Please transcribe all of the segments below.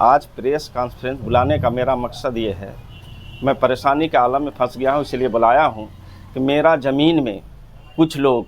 आज press conference बुलाने का मेरा मकसद ये है, मैं परेशानी के आलम में फंस गया हूँ, इसलिए बुलाया हूँ कि मेरा ज़मीन में कुछ लोग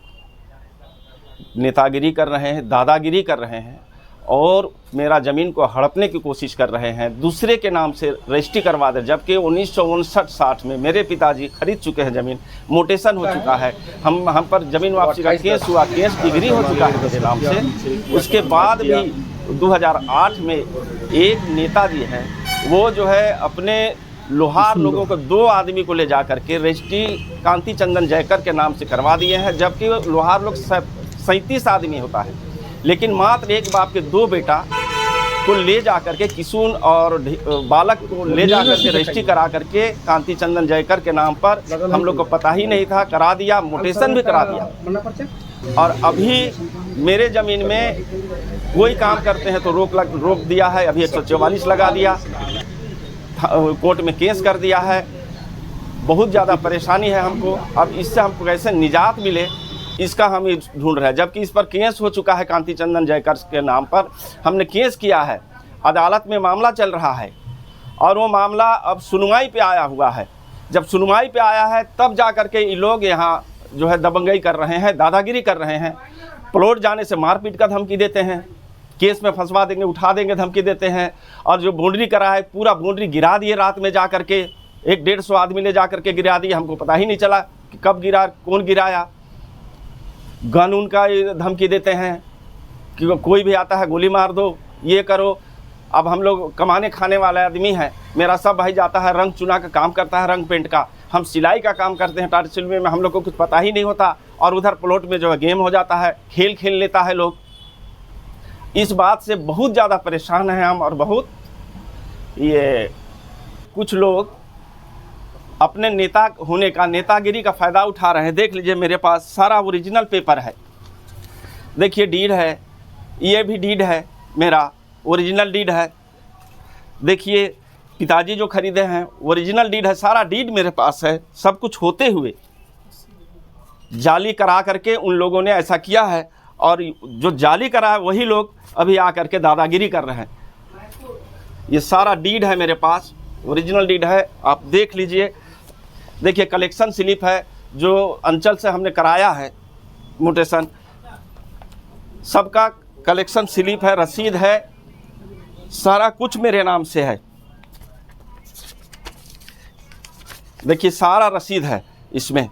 नेतागिरी कर रहे हैं, दादागिरी कर रहे हैं और मेरा ज़मीन को हड़पने की कोशिश कर रहे हैं। दूसरे के नाम से रजिस्ट्री करवा दे, जबकि 1959-60 में मेरे पिताजी खरीद चुके हैं ज़मीन, मोटेशन हो चुका है, हम पर ज़मीन वापसी का केस हुआ, केस डिग्री हो चुका है मेरे नाम से। उसके बाद भी 2008 में एक नेताजी हैं, वो जो है अपने लोहार लोगों को 2 आदमी को ले जा करके रजिस्ट्री कांति चंदन जयकर के नाम से करवा दिए हैं, जबकि लोहार लोग 37 आदमी होता है। लेकिन मात्र एक बाप के 2 बेटा को ले जा करके किशुन और बालक को ले जा करके रजिस्ट्री करा करके कांति चंदन जयकर के नाम पर, हम लोग को पता ही नहीं था, करा दिया, मोटेशन भी करा दिया। और अभी मेरे ज़मीन में कोई काम करते हैं तो रोक दिया है। अभी 144 लगा दिया, कोर्ट में केस कर दिया है। बहुत ज़्यादा परेशानी है हमको। अब इससे हमको कैसे निजात मिले, इसका हम ढूंढ रहे हैं। जबकि इस पर केस हो चुका है, कांति चंदन जयकर के नाम पर हमने केस किया है, अदालत में मामला चल रहा है और वो मामला अब सुनवाई पे आया हुआ है। जब सुनवाई पे आया है तब जा कर के ये लोग यहाँ जो है दबंगई कर रहे हैं, दादागिरी कर रहे हैं। प्लॉट जाने से मारपीट का धमकी देते हैं, केस में फंसवा देंगे, उठा देंगे धमकी देते हैं। और जो बाउंड्री करा है, पूरा बाउंड्री गिरा दिए रात में जा करके, 100-150 आदमी ले जा करके गिरा दिए। हमको पता ही नहीं चला कि कब गिरा, कौन गिराया। गन उनका धमकी देते हैं कि कोई भी आता है गोली मार दो, ये करो। अब हम लोग कमाने खाने वाले आदमी हैं, मेरा सब भाई जाता है रंग चुना का काम करता है, रंग पेंट का, हम सिलाई का काम करते हैं टाटा सिल्वे में, हम लोग को कुछ पता ही नहीं होता। और उधर प्लॉट में जो है गेम हो जाता है, खेल लेता है लोग। इस बात से बहुत ज़्यादा परेशान हैं हम। और बहुत ये कुछ लोग अपने नेता होने का, नेतागिरी का फ़ायदा उठा रहे हैं। देख लीजिए, मेरे पास सारा ओरिजिनल पेपर है। देखिए, डीड है, ये भी डीड है, मेरा ओरिजिनल डीड है। देखिए, पिताजी जो खरीदे हैं ओरिजिनल डीड है, सारा डीड मेरे पास है। सब कुछ होते हुए जाली करा करके उन लोगों ने ऐसा किया है। और जो जाली करा है वही लोग अभी आ करके दादागिरी कर रहे हैं। ये सारा डीड है मेरे पास, ओरिजिनल डीड है, आप देख लीजिए। देखिए, कलेक्शन स्लिप है जो अंचल से हमने कराया है, मोटेशन सबका कलेक्शन स्लिप है, रसीद है, सारा कुछ मेरे नाम से है। देखिए, सारा रसीद है इसमें।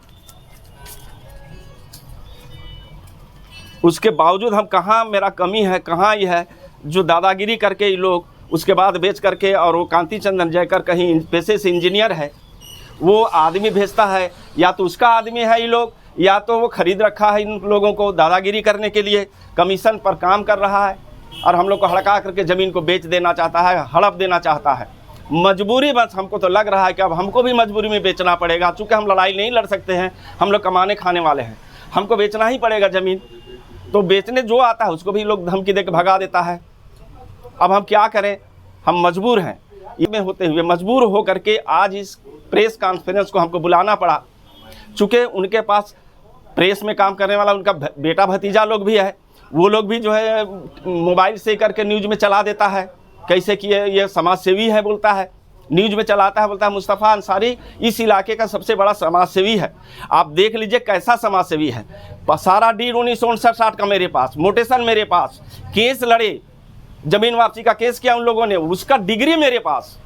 उसके बावजूद हम कहाँ मेरा कमी है, कहाँ ये है जो दादागिरी करके ये लोग उसके बाद बेच करके। और वो कांति चंदन जयकर कहीं पेशे से इंजीनियर है, वो आदमी भेजता है, या तो उसका आदमी है ये लोग, या तो वो खरीद रखा है इन लोगों को दादागिरी करने के लिए, कमीशन पर काम कर रहा है और हम लोग को हड़का करके ज़मीन को बेच देना चाहता है, हड़प देना चाहता है। मजबूरी बस हमको तो लग रहा है कि अब हमको भी मजबूरी में बेचना पड़ेगा। चूँकि हम लड़ाई नहीं लड़ सकते हैं, हम लोग कमाने खाने वाले हैं, हमको बेचना ही पड़ेगा ज़मीन। तो बेचने जो आता है उसको भी लोग धमकी दे के भगा देता है। अब हम क्या करें, हम मजबूर हैं। इसमें होते हुए मजबूर हो करके आज इस प्रेस कॉन्फ्रेंस को हमको बुलाना पड़ा। चूँकि उनके पास प्रेस में काम करने वाला उनका बेटा भतीजा लोग भी है, वो लोग भी जो है मोबाइल से करके न्यूज़ में चला देता है, कैसे कि ये समाज सेवी है बोलता है, न्यूज़ में चलाता है, बोलता है मुस्तफ़ा अंसारी इस इलाके का सबसे बड़ा समाज सेवी है। आप देख लीजिए कैसा समाज सेवी है। सारा डीड 1959-60 का मेरे पास, मोटेशन मेरे पास, केस लड़े, ज़मीन वापसी का केस किया उन लोगों ने, उसका डिग्री मेरे पास,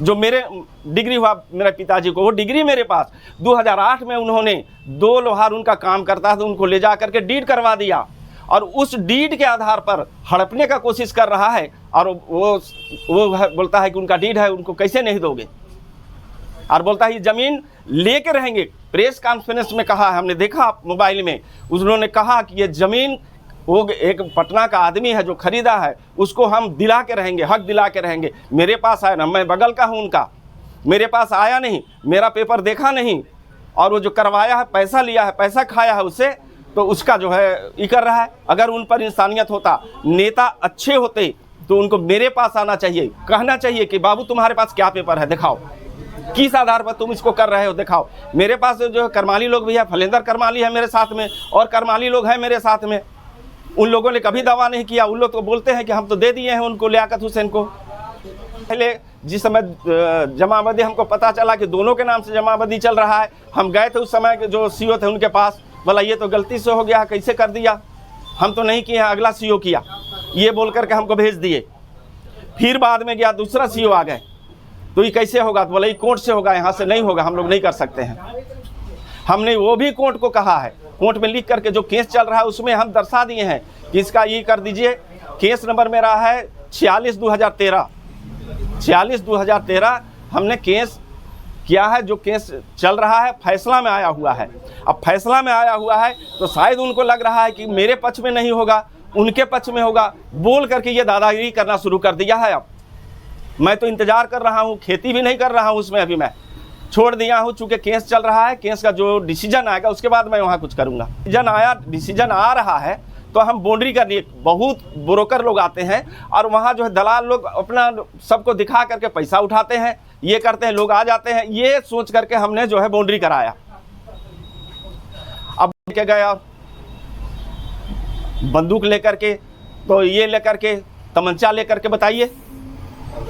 जो मेरे डिग्री हुआ मेरे पिताजी को, वो डिग्री मेरे पास। 2008 में उन्होंने 2 लोहार उनका काम करता था, उनको ले जा करके डीड करवा दिया और उस डीड के आधार पर हड़पने का कोशिश कर रहा है। और वो बोलता है कि उनका डीड है, उनको कैसे नहीं दोगे, और बोलता है ये ज़मीन लेके रहेंगे। प्रेस कॉन्फ्रेंस में कहा है, हमने देखा मोबाइल में, उन्होंने कहा कि ये ज़मीन वो एक पटना का आदमी है जो खरीदा है, उसको हम दिला के रहेंगे, हक दिला के रहेंगे। मेरे पास आया ना, मैं बगल का हूँ उनका, मेरे पास आया नहीं, मेरा पेपर देखा नहीं, और वो जो करवाया है पैसा लिया है, पैसा खाया है उससे, तो उसका जो है ये कर रहा है। अगर उन पर इंसानियत होता, नेता अच्छे होते, तो उनको मेरे पास आना चाहिए, कहना चाहिए कि बाबू तुम्हारे पास क्या पेपर है, दिखाओ, किस आधार पर तुम इसको कर रहे हो, दिखाओ। मेरे पास जो है करमाली लोग भी है, फलेंदर करमाली है मेरे साथ में, और करमाली लोग हैं मेरे साथ में। उन लोगों ने कभी दावा नहीं किया। उन लोग तो बोलते हैं कि हम तो दे दिए हैं उनको, लियाकत हुसैन को। पहले जिस समय जमाबंदी हमको पता चला कि दोनों के नाम से जमाबंदी चल रहा है, हम गए थे उस समय के जो सीओ थे उनके पास, बोला ये तो गलती से हो गया, कैसे कर दिया, हम तो नहीं किए हैं, अगला सीओ किया, ये बोल करके हमको भेज दिए। फिर बाद में गया दूसरा सीओ आ गए, तो ये कैसे होगा, तो बोला ये कोर्ट से होगा, यहाँ से नहीं होगा, हम लोग नहीं कर सकते हैं। हमने वो भी कोर्ट को कहा है, कोर्ट में लिख करके जो केस चल रहा है उसमें हम दर्शा दिए हैं कि इसका ये कर दीजिए। केस नंबर मेरा है 46/2013, 46/2013 हमने केस किया है। जो केस चल रहा है फैसला में आया हुआ है। अब फैसला में आया हुआ है तो शायद उनको लग रहा है कि मेरे पक्ष में नहीं होगा, उनके पक्ष में होगा, बोल करके ये दादागिरी करना शुरू कर दिया है। अब मैं तो इंतज़ार कर रहा हूँ, खेती भी नहीं कर रहा हूँ उसमें, अभी मैं छोड़ दिया हूँ, चूँकि केस चल रहा है। केस का जो डिसीजन आएगा उसके बाद मैं वहाँ कुछ करूँगा। डिसीजन आ रहा है तो हम बाउंड्री कर लिए, बहुत ब्रोकर लोग आते हैं और वहाँ जो है दलाल लोग अपना सबको दिखा करके पैसा उठाते हैं, ये करते हैं, लोग आ जाते हैं, ये सोच करके हमने जो है बाउंड्री कराया। अब क्या गया बंदूक लेकर के, तो ये लेकर के तमंचा लेकर के, बताइए,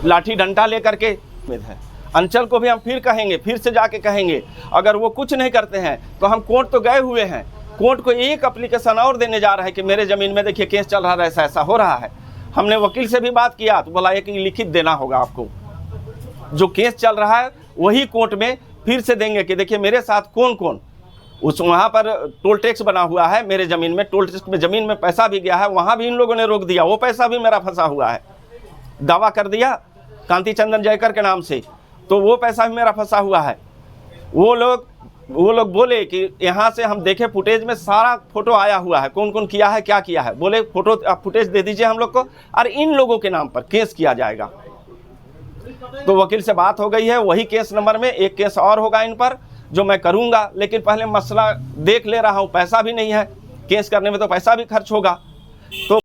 लाठी डंडा लेकर के है। अंचल को भी हम फिर कहेंगे, फिर से जाके कहेंगे, अगर वो कुछ नहीं करते हैं तो हम कोर्ट तो गए हुए हैं, कोर्ट को एक एप्लीकेशन और देने जा रहा है कि मेरे ज़मीन में देखिए केस चल रहा है, ऐसा ऐसा हो रहा है। हमने वकील से भी बात किया तो बोला कि लिखित देना होगा आपको, जो केस चल रहा है वही कोर्ट में फिर से देंगे कि देखिए मेरे साथ कौन कौन। उस वहाँ पर टोल टैक्स बना हुआ है मेरे ज़मीन में, टोल टैक्स में ज़मीन में पैसा भी गया है, वहाँ भी इन लोगों ने रोक दिया, वो पैसा भी मेरा फंसा हुआ है। दावा कर दिया कांति चंदन जयकर के नाम से, तो वो पैसा भी मेरा फंसा हुआ है। वो लोग बोले कि यहाँ से हम देखे फुटेज में सारा फोटो आया हुआ है, कौन कौन किया है, क्या किया है। बोले फोटो फुटेज दे दीजिए हम लोग को और इन लोगों के नाम पर केस किया जाएगा। तो वकील से बात हो गई है, वही केस नंबर में एक केस और होगा इन पर, जो मैं करूँगा। लेकिन पहले मसला देख ले रहा हूँ, पैसा भी नहीं है, केस करने में तो पैसा भी खर्च होगा। तो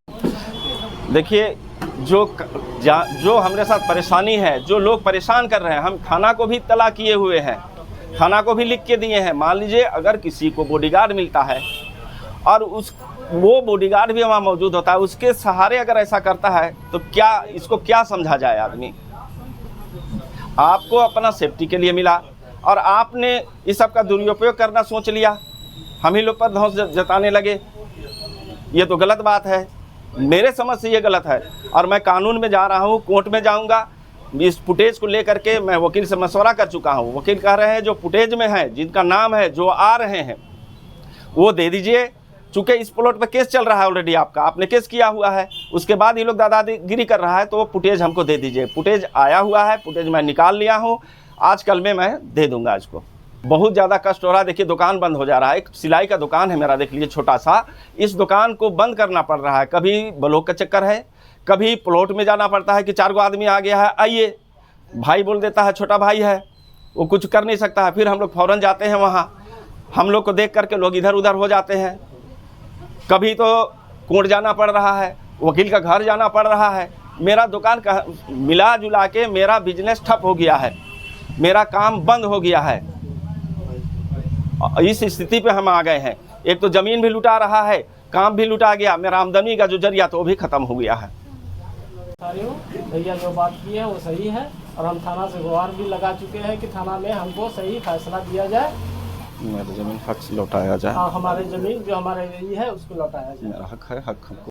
देखिए जो हमारे साथ परेशानी है, जो लोग परेशान कर रहे हैं, हम थाना को भी इत्तला किए हुए हैं, थाना को भी लिख के दिए हैं। मान लीजिए अगर किसी को बॉडीगार्ड मिलता है और वो बॉडीगार्ड भी वहाँ मौजूद होता है, उसके सहारे अगर ऐसा करता है तो क्या इसको क्या समझा जाए आदमी। आपको अपना सेफ्टी के लिए मिला और आपने इस सब का दुरुपयोग करना सोच लिया, हम ही लोग पर धौंस जताने लगे, ये तो गलत बात है। मेरे समझ से ये गलत है और मैं कानून में जा रहा हूँ, कोर्ट में जाऊँगा। इस फुटेज को लेकर के मैं वकील से मशवरा कर चुका हूँ। वकील कह रहे हैं जो फुटेज में है, जिनका नाम है, जो आ रहे हैं, वो दे दीजिए। चूँकि इस प्लॉट पे केस चल रहा है ऑलरेडी, आपने केस किया हुआ है, उसके बाद ये लोग दादागिरी कर रहा है, तो वो फुटेज हमको दे दीजिए। फुटेज आया हुआ है, फुटेज मैं निकाल लिया हूँ, आज कल में मैं दे दूँगा इसको। बहुत ज़्यादा कष्ट हो रहा है। देखिए दुकान बंद हो जा रहा है, एक सिलाई का दुकान है मेरा, देख लीजिए छोटा सा, इस दुकान को बंद करना पड़ रहा है। कभी ब्लॉक का चक्कर है, कभी प्लॉट में जाना पड़ता है कि 4 आदमी आ गया है, आइए, भाई बोल देता है, छोटा भाई है, वो कुछ कर नहीं सकता है। फिर हम लोग फ़ौरन जाते हैं वहाँ, हम लोग को देख करके लोग इधर उधर हो जाते हैं। कभी तो कोर्ट जाना पड़ रहा है, वकील का घर जाना पड़ रहा है। मेरा दुकान का मिला जुला के मेरा बिजनेस ठप हो गया है, मेरा काम बंद हो गया है। इस स्थिति पे हम आ गए हैं। एक तो ज़मीन भी लुटा रहा है, काम भी लुटा गया, मेरा आमदनी का जो जरिया तो वो भी ख़त्म हो गया है। भैया जो बात की है वो सही है और हम थाना से गुहार भी लगा चुके हैं कि थाना में हमको सही फैसला दिया जाए, मेरा ज़मीन हक से लौटाया जाए। हाँ, हमारे ज़मीन जो हमारे है उसको लौटाया जाए। मेरा हक है, हक हमको